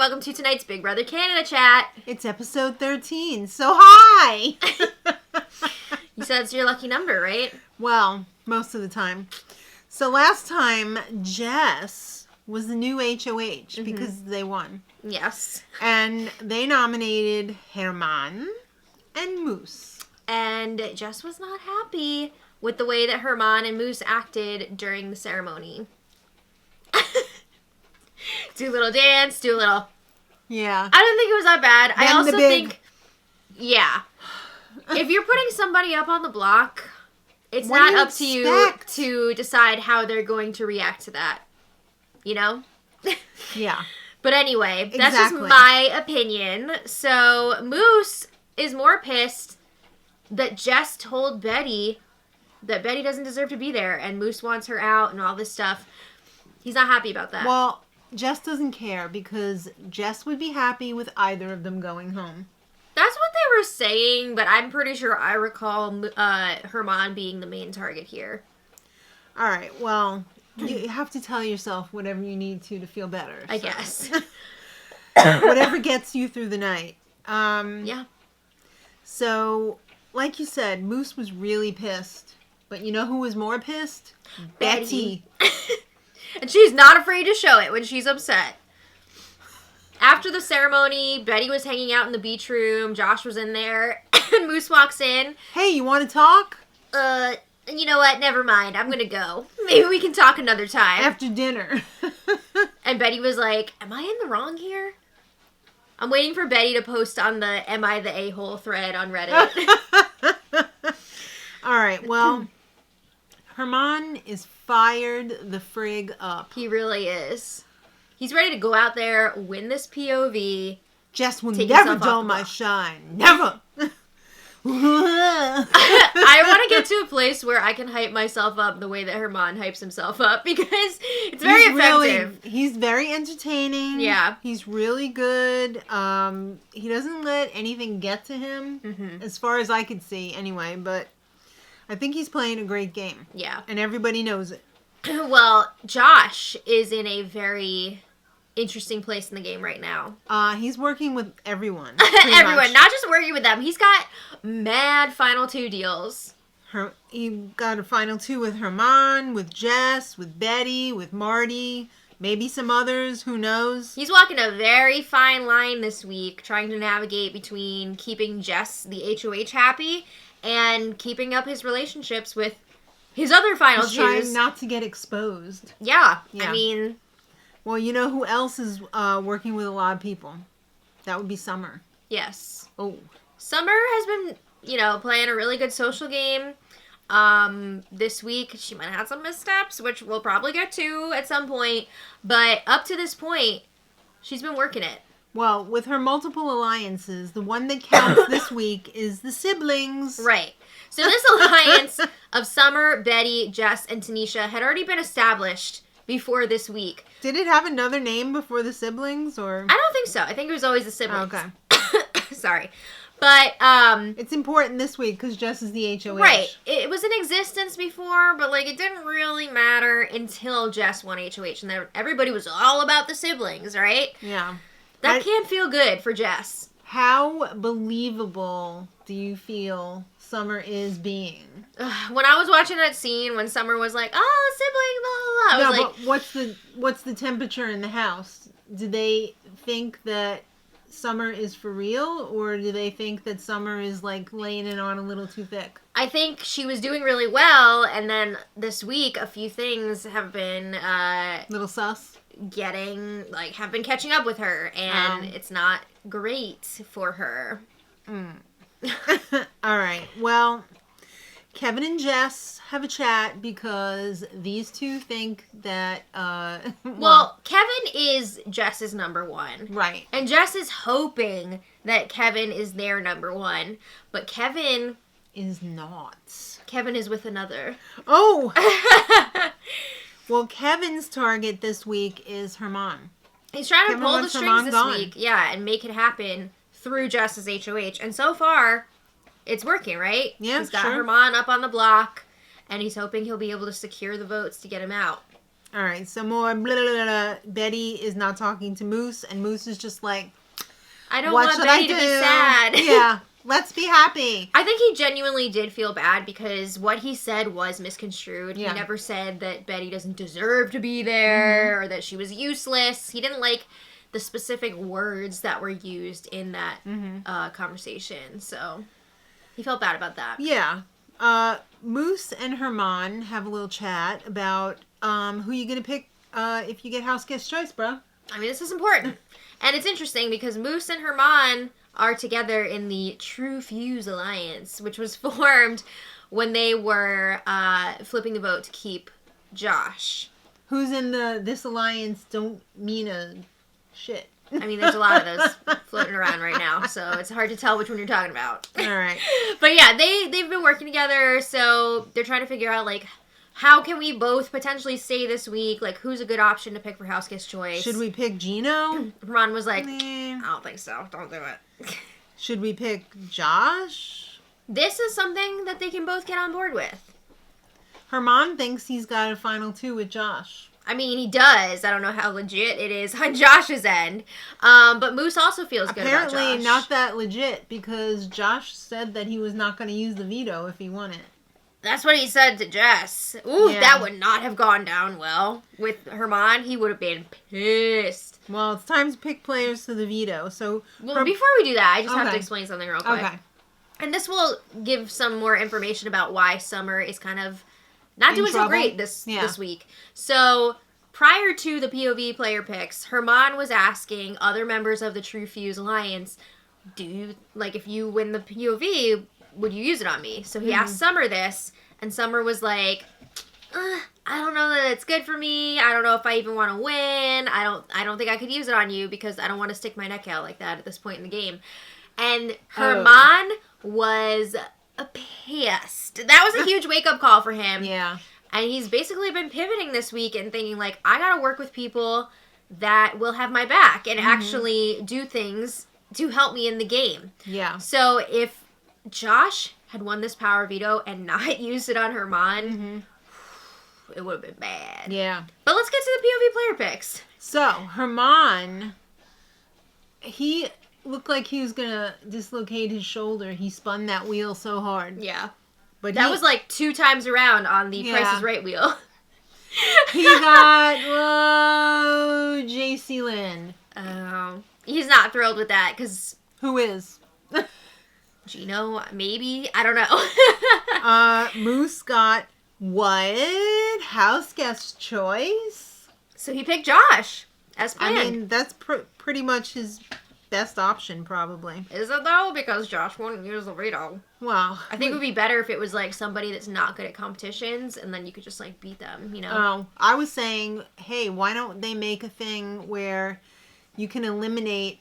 welcome to tonight's Big Brother Canada chat. It's episode 13, so hi! You said it's your lucky number, right? Well, most of the time. So last time, Jess was the new HOH because they won. Yes. And they nominated Hermann and Moose. And Jess was not happy with the way that Hermann and Moose acted during the ceremony. Do a little dance, do a little... Yeah. I don't think it was that bad. Then I also the big... think... Yeah. If you're putting somebody up on the block, it's What not do you up to you expect? to decide how they're going to react to that. You know? Yeah. But anyway, that's Exactly. just my opinion. So, Moose is more pissed that Jess told Betty that Betty doesn't deserve to be there and Moose wants her out and all this stuff. He's not happy about that. Well, Jess doesn't care because Jess would be happy with either of them going home. That's what they were saying, but I'm pretty sure I recall Hermann being the main target here. All right, well, you have to tell yourself whatever you need to feel better. I guess. Whatever gets you through the night. Yeah. So, like you said, Moose was really pissed. But you know who was more pissed? Betty. And she's not afraid to show it when she's upset. After the ceremony, Betty was hanging out in the beach room. Josh was in there. And Moose walks in. Hey, you want to talk? You know what? Never mind. I'm gonna go. Maybe we can talk another time. After dinner. And Betty was like, am I in the wrong here? I'm waiting for Betty to post on the Am I the A-hole thread on Reddit. All right, well, Hermann is fired the frig up. He really is. He's ready to go out there, win this POV. Jess will Take never yourself off dull the my block. shine. Never! I want to get to a place where I can hype myself up the way that Hermann hypes himself up because it's very effective. He's very entertaining. Yeah. He's really good. He doesn't let anything get to him, as far as I could see anyway, but I think he's playing a great game. Yeah. And everybody knows it. Well, Josh is in a very interesting place in the game right now. He's working with everyone. pretty Everyone, much. not just working with them. He's got mad Final 2 deals. He got a final 2 with Hermann, with Jess, with Betty, with Marty, maybe some others, who knows? He's walking a very fine line this week, trying to navigate between keeping Jess, the HOH, happy and keeping up his relationships with his other final He's trying twos. not to get exposed. Yeah, Yeah. I mean... Well, you know who else is working with a lot of people? That would be Summer. Yes. Oh. Summer has been, playing a really good social game. This week, she might have had some missteps, which we'll probably get to at some point. But up to this point, she's been working it. Well, with her multiple alliances, the one that counts this week is the siblings. Right. So this alliance of Summer, Betty, Jess, and Tanisha had already been established before this week. Did it have another name before the siblings, or? I don't think so. I think it was always the siblings. Okay. Sorry. But, It's important this week because Jess is the HOH. right. It was in existence before, but, it didn't really matter until Jess won HOH. And then everybody was all about the siblings, right? Yeah. That can't feel good for Jess. How believable do you feel Summer is being? When I was watching that scene when Summer was like, oh, sibling, blah, blah, blah. I was like, but what's the temperature in the house? Do they think that Summer is for real, or do they think that Summer is laying it on a little too thick? I think she was doing really well, and then this week a few things have been Little sus? have been catching up with her, and it's not great for her. All right. Well, Kevin and Jess have a chat because these two think that, Well, Kevin is Jess's number one. right. And Jess is hoping that Kevin is their number one. But Kevin Is not. is with another. Oh! Well, Kevin's target this week is Hermann. He's trying to Kevin pull the wants strings Hermann this gone. week. Yeah, and make it happen through Jess's HOH. And so far, it's working, right? Yeah, He's got sure. Hermann up on the block, and he's hoping he'll be able to secure the votes to get him out. All right, so more blah, blah, blah, blah. Betty is not talking to Moose, and Moose is just like, I don't what want should Betty I to do? be sad. Yeah, let's be happy. I think he genuinely did feel bad because what he said was misconstrued. Yeah. He never said that Betty doesn't deserve to be there or that she was useless. He didn't like the specific words that were used in that conversation. So he felt bad about that. Yeah. Moose and Hermann have a little chat about who you gonna pick if you get house guest choice, bro. I mean, this is important. And it's interesting because Moose and Hermann are together in the True Fuse Alliance, which was formed when they were flipping the vote to keep Josh. Who's in this alliance don't mean a shit. I mean, there's a lot of those floating around right now, so it's hard to tell which one you're talking about. All right. But yeah, they've been working together, so they're trying to figure out, like, how can we both potentially stay this week? Like, who's a good option to pick for house guest choice? Should we pick Gino? Ron was like, Nah. I don't think so. Don't do it. Should we pick Josh? This is something that they can both get on board with. Hermann thinks he's got a final 2 with Josh. I mean, he does. I don't know how legit it is on Josh's end. But Moose also feels good about Josh. Apparently not that legit because Josh said that he was not going to use the veto if he won it. That's what he said to Jess. Ooh, Yeah. that would not have gone down well. With Hermann, he would have been pissed. Well, it's time to pick players to the veto. So, Well, before we do that, I just have to Okay. explain something real quick. okay. And this will give some more information about why Summer is kind of not In doing so trouble? great this Yeah. week. So, prior to the POV player picks, Hermann was asking other members of the True Fuse Alliance, if you win the POV, would you use it on me? So he asked Summer this, and Summer was like, I don't know that it's good for me. I don't know if I even want to win. I don't think I could use it on you because I don't want to stick my neck out like that at this point in the game. And Hermann was pissed. That was a huge wake-up call for him. Yeah. And he's basically been pivoting this week and thinking, like, I gotta work with people that will have my back and actually do things to help me in the game. Yeah. So if Josh had won this power veto and not used it on Hermann, it would have been bad. Yeah. But let's get to the POV player picks. So, Hermann, he looked like he was going to dislocate his shoulder. He spun that wheel so hard. Yeah. But That was like 2 times around on the Yeah. Price is Right wheel. he got, whoa, JC Lynn. He's not thrilled with that because Who is? Gino, maybe? I don't know. Moose got what? House guest choice? So he picked Josh as I planned. mean, that's pretty much his best option, probably. Is it though? Because Josh won't use the veto. Well, I think it would be better if it was like somebody that's not good at competitions and then you could just like beat them, you know? Oh, I was saying, hey, why don't they make a thing where you can eliminate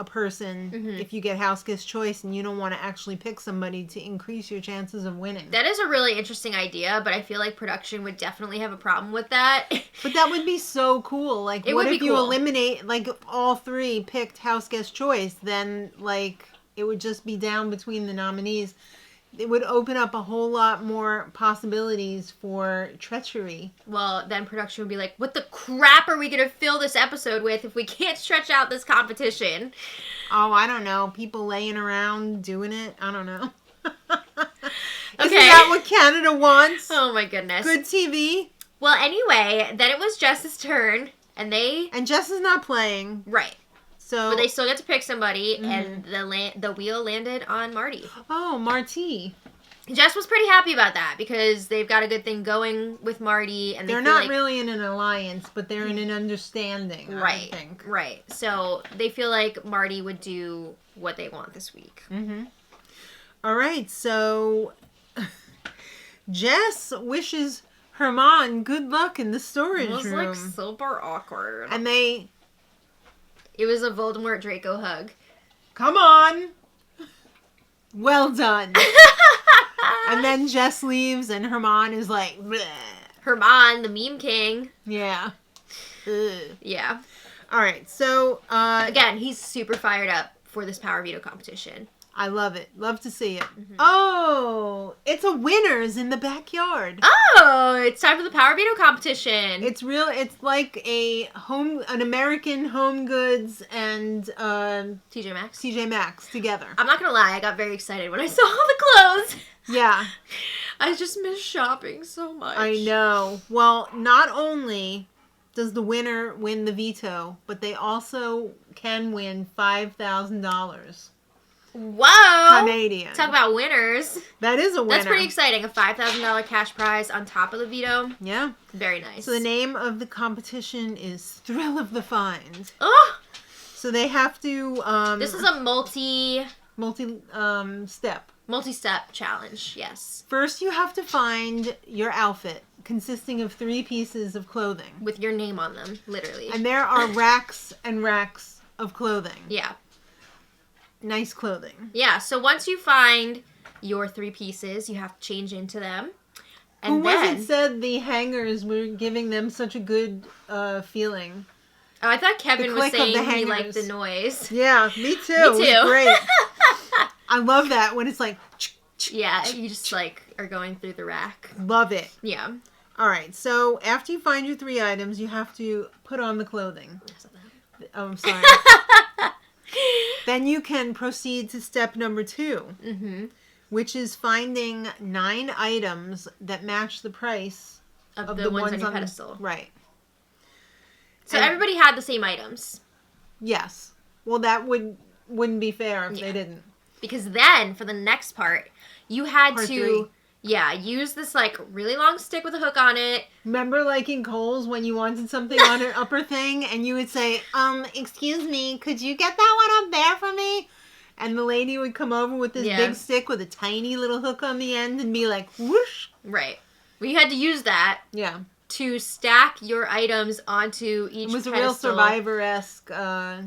a person if you get house guest choice and you don't want to actually pick somebody to increase your chances of winning. That is a really interesting idea, but I feel like production would definitely have a problem with that. But that would be so cool. Like, It what would if be you cool. eliminate, like, all 3 picked house guest choice? Then, like, it would just be down between the nominees. It would open up a whole lot more possibilities for treachery. Well, then production would be like, what the crap are we going to fill this episode with if we can't stretch out this competition? Oh, I don't know. People laying around doing it. I don't know. Isn't Okay. that what Canada wants? Oh my goodness. Good TV. Well, anyway, then it was Jess's turn, and they... And Jess is not playing. Right. So, But they still get to pick somebody, and the wheel landed on Marty. oh, Marty. Jess was pretty happy about that because they've got a good thing going with Marty, and They're feel not like, really in an alliance, but they're in an understanding, right, I think. right. So they feel like Marty would do what they want this week. All right, so Jess wishes Hermann good luck in the storage It was room. like super awkward. And they, It was a Voldemort Draco hug. come on. Well done. And then Jess leaves and Hermann is like, bleh. Hermann, the meme king. Yeah. Ugh. Yeah. All right, so Again, he's super fired up for this power veto competition. I love it. Love to see it. Oh, it's a winners in the backyard. Oh, it's time for the Power Veto competition. It's real. It's like an American Home Goods and TJ Maxx together. I'm not gonna lie, I got very excited when I saw all the clothes. Yeah. I just miss shopping so much. I know. Well, not only does the winner win the veto, but they also can win $5,000. Whoa! Canadian. Talk about winners. That is a winner. That's pretty exciting. A $5,000 cash prize on top of the veto. Yeah. Very nice. So the name of the competition is Thrill of the Find. Oh! So they have to... this is a multi-step. Multi-step challenge, yes. First, you have to find your outfit, consisting of 3 pieces of clothing. With your name on them, literally. And there are racks and racks of clothing. Yeah. Nice clothing. Yeah, so once you find your 3 pieces, you have to change into them. And Who was it said the hangers were giving them such a good feeling? Oh, I thought Kevin was saying he liked the noise. Yeah, me too. Me too. It was great. I love that when it's like... Yeah, you just like are going through the rack. Love it. Yeah. All right, so after you find your 3 items, you have to put on the clothing. Oh, I'm sorry. Then you can proceed to step number 2, which is finding 9 items that match the price of the ones on your pedestal. Right. So everybody had the same items. Yes. Well, that wouldn't be fair if they didn't. Because then, for the next part, you had to... Yeah, use this, like, really long stick with a hook on it. Remember, like, in Kohl's when you wanted something on an upper thing and you would say, excuse me, could you get that one up there for me? And the lady would come over with this big stick with a tiny little hook on the end and be like, whoosh. Right. Well, you had to use that. Yeah. To stack your items onto each pedestal. It was a real Survivor-esque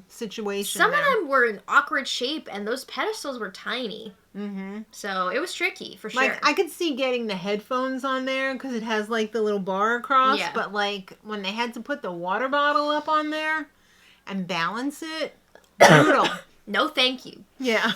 situation. Some of them were in awkward shape, and those pedestals were tiny. Mm-hmm. So it was tricky, for sure. Like, I could see getting the headphones on there, because it has, like, the little bar across. Yeah. But, like, when they had to put the water bottle up on there and balance it, brutal. No thank you. Yeah.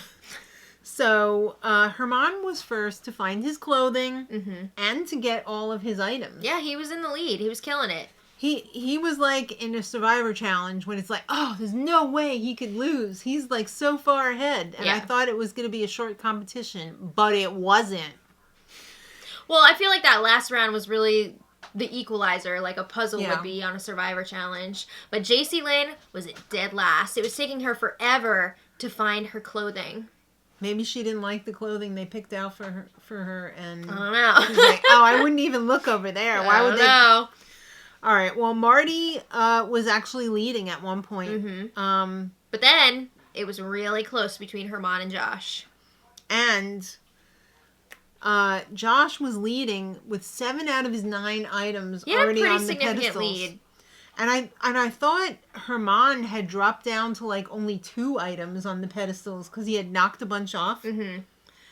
So, Hermann was first to find his clothing and to get all of his items. Yeah, he was in the lead. He was killing it. He was like in a Survivor challenge when it's like, oh, there's no way he could lose. He's like so far ahead. And I thought it was going to be a short competition, but it wasn't. Well, I feel like that last round was really the equalizer, like a puzzle would be on a Survivor challenge. But JC Lynn was dead last. It was taking her forever to find her clothing. Maybe she didn't like the clothing they picked out for her, and I don't know. She's like, oh, I wouldn't even look over there. Why would they? Know. All right. Well, Marty was actually leading at one point. But then it was really close between Hermann and Josh. And Josh was leading with 7 out of his 9 items already on the pedestals. Lead. And I thought Hermann had dropped down to like only 2 items on the pedestals because he had knocked a bunch off.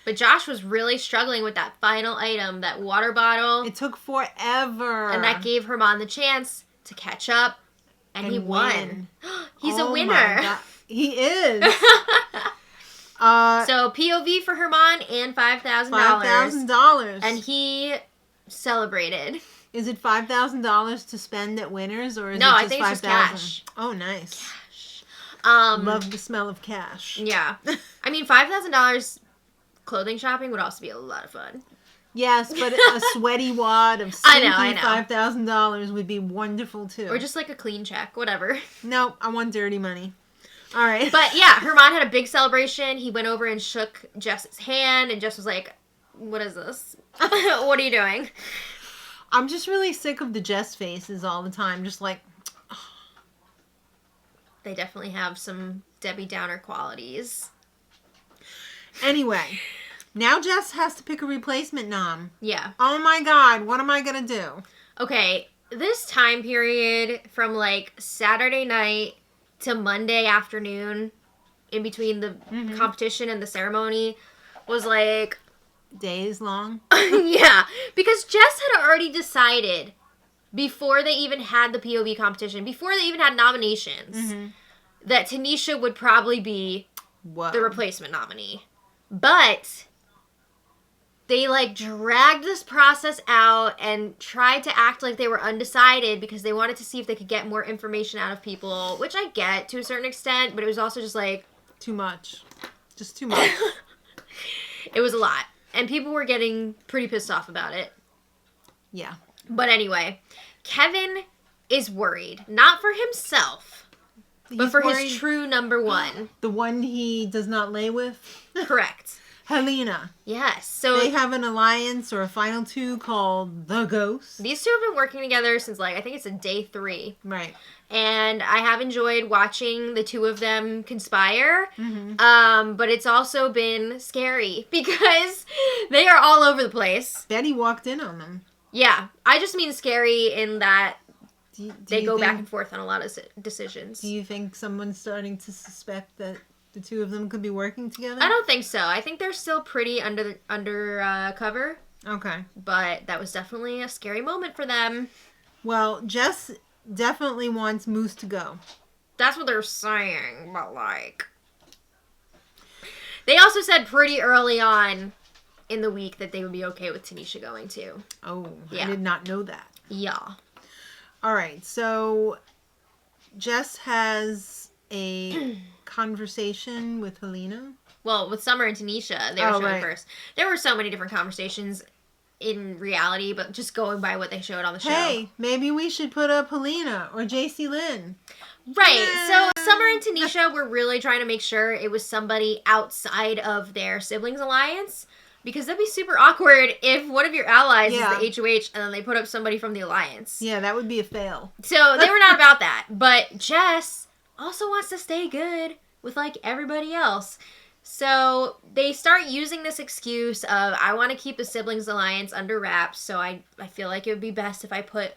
But Josh was really struggling with that final item, that water bottle. It took forever. And that gave Hermann the chance to catch up. And he won. He's a winner. He is. So POV for Hermann and $5,000. $5,000. And he celebrated. Is it $5,000 to spend at Winners, or is no, it just I think it's just cash. Oh, nice. Cash. Love the smell of cash. Yeah. I mean, $5,000 clothing shopping would also be a lot of fun. Yes, but a sweaty wad of stinky I know. $5,000 would be wonderful, too. Or just like a clean check, whatever. No, I want dirty money. All right. But yeah, Hermann had a big celebration. He went over and shook Jess's hand, and Jess was like, what is this? What are you doing? I'm just really sick of the Jess faces all the time. Just like... They definitely have some Debbie Downer qualities. Anyway, now Jess has to pick a replacement nom. Yeah. Oh my god, what am I going to do? Okay, this time period from like Saturday night to Monday afternoon, in between the competition and the ceremony, was like... Days long? Yeah, because Jess had already decided before they even had the POV competition, before they even had nominations, that Tanisha would probably be the replacement nominee. But they, like, dragged this process out and tried to act like they were undecided because they wanted to see if they could get more information out of people, which I get to a certain extent, but it was also just, like... Too much. Just too much. It was a lot. And people were getting pretty pissed off about it. Yeah. But anyway, Kevin is worried. Not for himself, but for his true number one. The one he does not lay with? Correct. Helena. Yes. So they have an alliance or a final two called The Ghost. These two have been working together since, like, I think it's day 3. Right. And I have enjoyed watching the two of them conspire. Mm-hmm. But it's also been scary because they are all over the place. Betty walked in on them. Yeah. I just mean scary in that do they go back and forth on a lot of decisions. Do you think someone's starting to suspect that the two of them could be working together? I don't think so. I think they're still pretty under cover. Okay. But that was definitely a scary moment for them. Well, Jess definitely wants Moose to go. That's what they're saying, but, like... They also said pretty early on in the week that they would be okay with Tanisha going, too. Oh, yeah. I did not know that. Yeah. All right, so Jess has a conversation with Helena. Well, with Summer and Tanisha, they were showing first. There were so many different conversations in reality, but just going by what they showed on the show. Hey, maybe we should put up Helena or JC Lynn. Right. So Summer and Tanisha were really trying to make sure it was somebody outside of their siblings alliance. Because that'd be super awkward if one of your allies is the HOH and then they put up somebody from the alliance. Yeah, that would be a fail. So they were not about that. But Jess also wants to stay good with, like, everybody else. So they start using this excuse of, I want to keep the siblings alliance under wraps, so I feel like it would be best if I put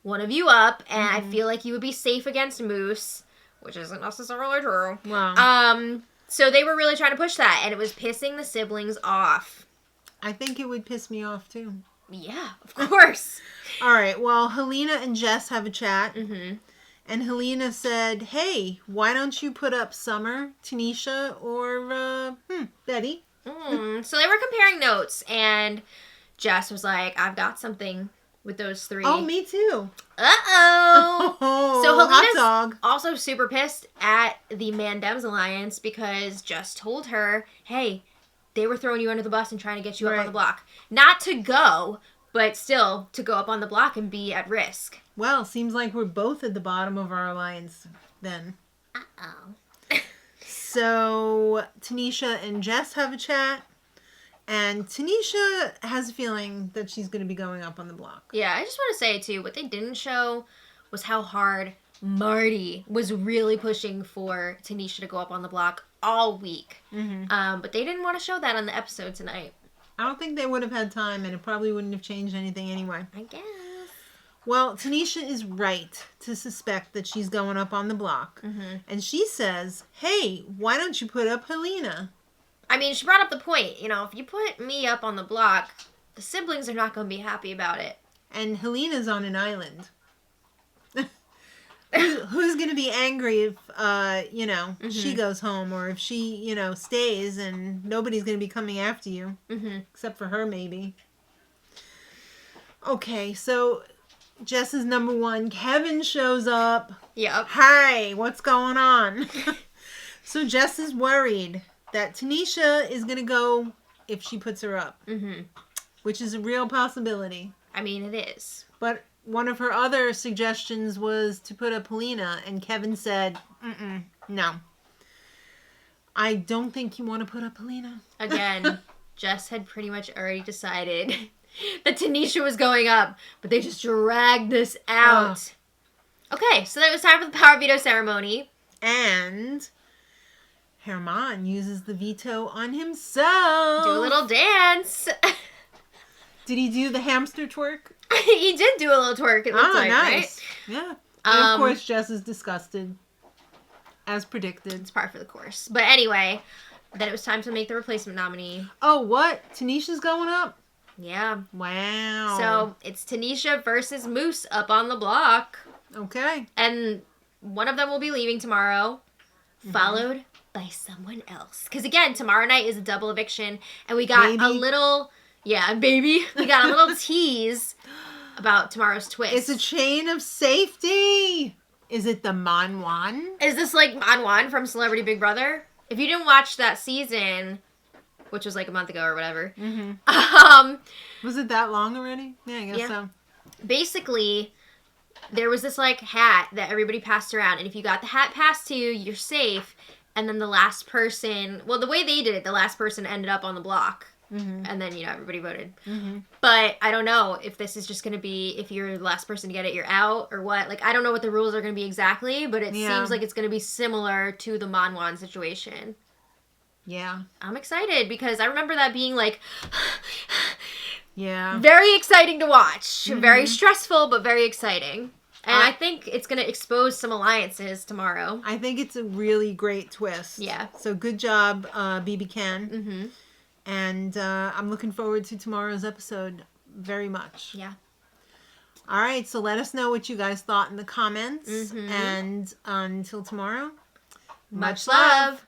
one of you up, and I feel like you would be safe against Moose, which isn't necessarily true. Wow. So they were really trying to push that, and it was pissing the siblings off. I think it would piss me off, too. Yeah, of course. All right, well, Helena and Jess have a chat. Mm-hmm. And Helena said, hey, why don't you put up Summer, Tanisha, or Betty? So they were comparing notes, and Jess was like, I've got something with those 3. Oh, me too. Uh-oh. So hot dog. Also super pissed at the Mandems Alliance because Jess told her, hey, they were throwing you under the bus and trying to get you up on the block. Not to go, but still to go up on the block and be at risk. Well, seems like we're both at the bottom of our alliance then. Uh-oh. So Tanisha and Jess have a chat. And Tanisha has a feeling that she's going to be going up on the block. Yeah, I just want to say, too, what they didn't show was how hard Marty was really pushing for Tanisha to go up on the block all week. Mm-hmm. But they didn't want to show that on the episode tonight. I don't think they would have had time, and it probably wouldn't have changed anything anyway. I guess. Well, Tanisha is right to suspect that she's going up on the block. Mm-hmm. And she says, hey, why don't you put up Helena? I mean, she brought up the point, if you put me up on the block, the siblings are not going to be happy about it. And Helena's on an island. Who's going to be angry if, she goes home, or if she, stays and nobody's going to be coming after you, except for her, maybe. Okay, so Jess is number 1. Kevin shows up. Yep. Hi, what's going on? So Jess is worried that Tanisha is going to go if she puts her up, which is a real possibility. I mean, it is. But one of her other suggestions was to put up Helena, and Kevin said, no. I don't think you want to put up Helena. Again, Jess had pretty much already decided that Tanisha was going up, but they just dragged this out. Okay, so that was time for the power veto ceremony. And Hermann uses the veto on himself. Do a little dance. Did he do the hamster twerk? He did do a little twerk, it looks like, nice. right? Yeah. And of course, Jess is disgusted, as predicted. It's par for the course. But anyway, then it was time to make the replacement nominee. Oh, what? Tanisha's going up? Yeah. Wow. So it's Tanisha versus Moose up on the block. Okay. And one of them will be leaving tomorrow. followed by someone else. Because again, tomorrow night is a double eviction, and we got a little, we got a little tease about tomorrow's twist. It's a chain of safety. Is it the Manwan? Is this like Manwan from Celebrity Big Brother? If you didn't watch that season, which was like a month ago or whatever, was it that long already? Yeah, I guess so. Basically, there was this like hat that everybody passed around, and if you got the hat passed to you, you're safe. And then the last person, well, the way they did it, the last person ended up on the block. And then, everybody voted. But I don't know if this is just going to be, if you're the last person to get it, you're out or what. Like, I don't know what the rules are going to be exactly, but it seems like it's going to be similar to the Manwan situation. Yeah. I'm excited because I remember that being like, yeah, very exciting to watch. Very stressful, but very exciting. And I think it's going to expose some alliances tomorrow. I think it's a really great twist. Yeah. So good job, BB Ken. And I'm looking forward to tomorrow's episode very much. Yeah. All right. So let us know what you guys thought in the comments. And until tomorrow, much love.